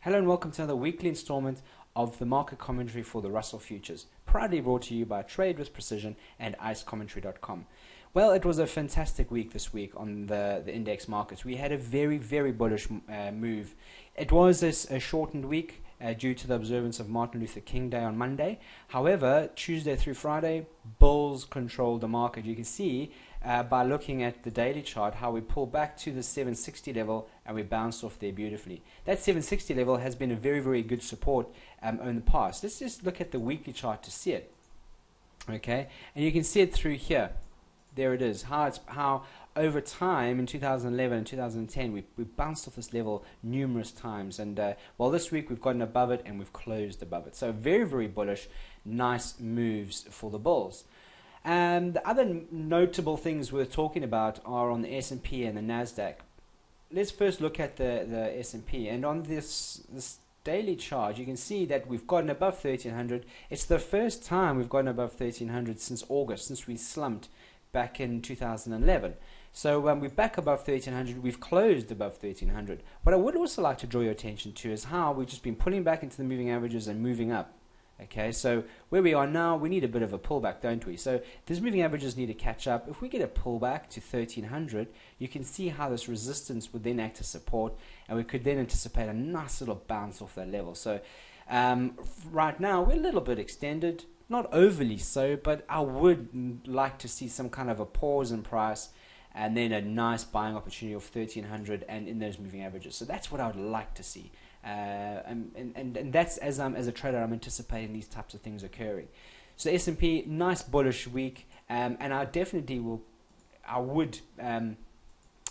Hello and welcome to another weekly installment of the market commentary for the Russell Futures, proudly brought to you by Trade with Precision and icecommentary.com. Well, it was a fantastic week this week on the index markets. We had a very bullish move. It was a shortened week due to the observance of Martin Luther King Day on Monday. However, Tuesday through Friday, bulls controlled the market. You can see by looking at the daily chart how we pull back to the 760 level and we bounced off there beautifully. That 760 level has been a very good support in the past. Let's just look at the weekly chart to see it. Okay, and you can see it through here. There it is. How over time in 2011 and 2010 we bounced off this level numerous times, and well, this week we've gotten above it and we've closed above it. So very bullish, nice moves for the bulls. The other notable things we're talking about are on the S&P and the Nasdaq. Let's first look at the S&P, and on this daily chart you can see that we've gotten above 1300. It's the first time we've gotten above 1300 since August, since we slumped back in 2011. So when we're back above 1300, we've closed above 1300. What I would also like to draw your attention to is how we've just been pulling back into the moving averages and moving up. Okay, so where we are now, we need a bit of a pullback, don't we? So these moving averages need to catch up. If we get a pullback to 1300, you can see how this resistance would then act as support, and we could then anticipate a nice little bounce off that level. So right now, we're a little bit extended, not overly so, but I would like to see some kind of a pause in price and then a nice buying opportunity of 1300 and in those moving averages. So that's what I would like to see. And that's as a trader, I'm anticipating these types of things occurring. So S&P, nice bullish week, and I would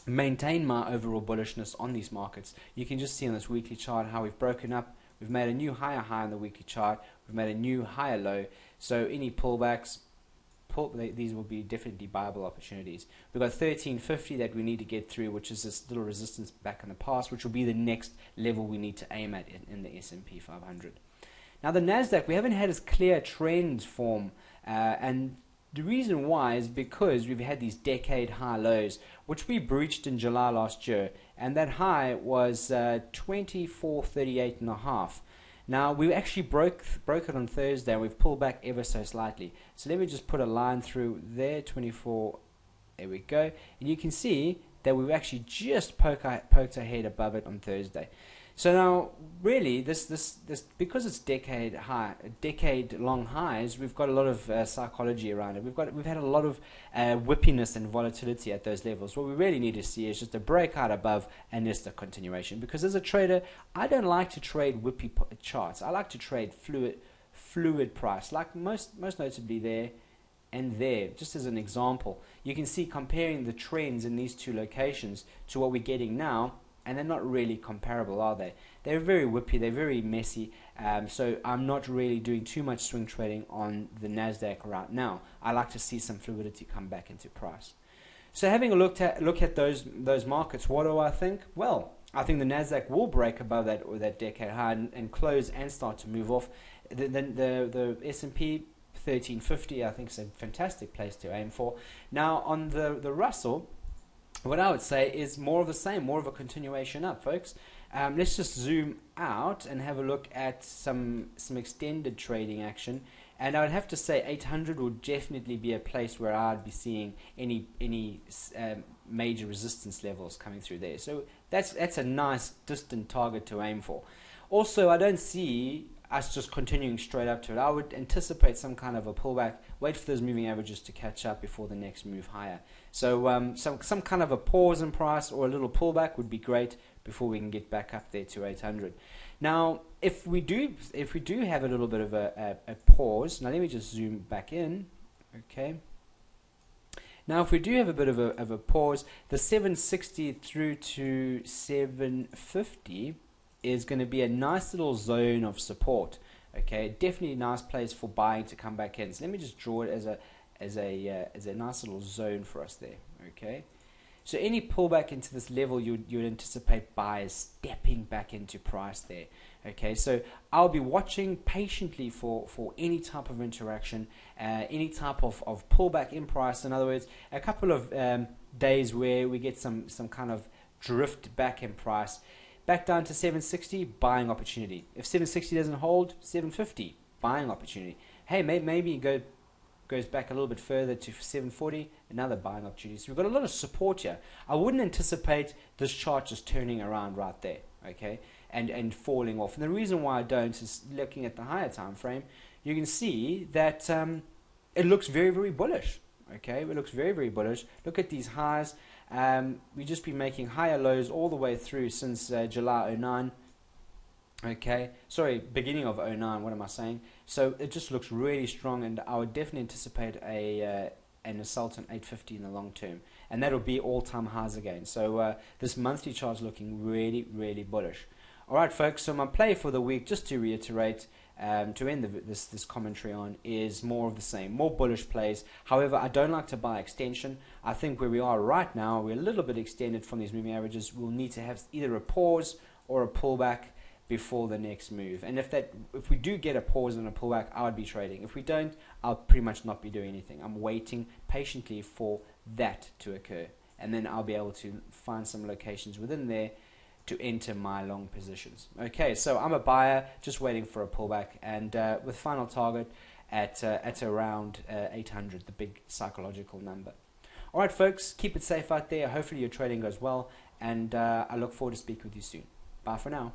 maintain my overall bullishness on these markets. You can just see on this weekly chart how we've broken up. We've made a new higher high on the weekly chart. We've made a new higher low. So any pullbacks, these will be definitely viable opportunities. We've got 1350 that we need to get through, which is this little resistance back in the past, which will be the next level we need to aim at in the S&P 500. Now the Nasdaq, we haven't had as clear trends form, and the reason why is because we've had these decade high lows, which we breached in July last year, and that high was 2438.5. Now we actually broke it on Thursday, and we've pulled back ever so slightly. So let me just put a line through there, 24. There we go, and you can see that we've actually just poked our head above it on Thursday. So now, really, this because it's decade long highs, we've got a lot of psychology around it. We've had a lot of whippiness and volatility at those levels. What we really need to see is just a breakout above and just a continuation. Because as a trader, I don't like to trade whippy charts. I like to trade fluid price, like most notably there and there. Just as an example, you can see comparing the trends in these two locations to what we're getting now. And they're not really comparable, are they? They're very whippy, they're very messy, so I'm not really doing too much swing trading on the Nasdaq right now. I like to see some fluidity come back into price. So having a look at those markets, what do I think? Well, I think the Nasdaq will break above that decade high and close and start to move off. The S&P 1350, I think, is a fantastic place to aim for. Now on the Russell, what I would say is more of the same, more of a continuation up, folks. Let's just zoom out and have a look at some extended trading action. And I would have to say 800 would definitely be a place where I'd be seeing any major resistance levels coming through there. So that's a nice distant target to aim for. Also, I don't see us just continuing straight up to it. I would anticipate some kind of a pullback, wait for those moving averages to catch up before the next move higher. So some kind of a pause in price or a little pullback would be great before we can get back up there to 800. Now if we do have a little bit of a pause, now let me just zoom back in. Okay, now if we do have a bit of a pause, the 760 through to 750 is going to be a nice little zone of support. Okay, definitely a nice place for buying to come back in. So let me just draw it as a nice little zone for us there. Okay, so any pullback into this level, you would anticipate buyers stepping back into price there. Okay, so I'll be watching patiently for any type of interaction, any type of pullback in price. In other words, a couple of days where we get some kind of drift back in price. back down to 760, buying opportunity. If 760 doesn't hold, 750, buying opportunity. Hey, maybe it goes back a little bit further to 740, another buying opportunity. So we've got a lot of support here. I wouldn't anticipate this chart just turning around right there, okay, and falling off. And the reason why I don't is looking at the higher time frame, you can see that it looks very, very bullish. Okay, it looks very, very bullish. Look at these highs. We've just been making higher lows all the way through since July 09. Okay, sorry, beginning of 09. What am I saying? So it just looks really strong, and I would definitely anticipate an assault on 850 in the long term, and that'll be all-time highs again. So this monthly chart is looking really, really bullish. All right, folks. So my play for the week, just to reiterate, to end this commentary on, is more of the same, more bullish plays. However, I don't like to buy extension. I think where we are right now, we're a little bit extended from these moving averages. We'll need to have either a pause or a pullback before the next move. And if we do get a pause and a pullback, I would be trading. If we don't, I'll pretty much not be doing anything. I'm waiting patiently for that to occur, and then I'll be able to find some locations within there to enter my long positions. Okay, so I'm a buyer, just waiting for a pullback, and with final target at around 800, the big psychological number. All right, folks, keep it safe out there. Hopefully your trading goes well, and I look forward to speaking with you soon. Bye for now.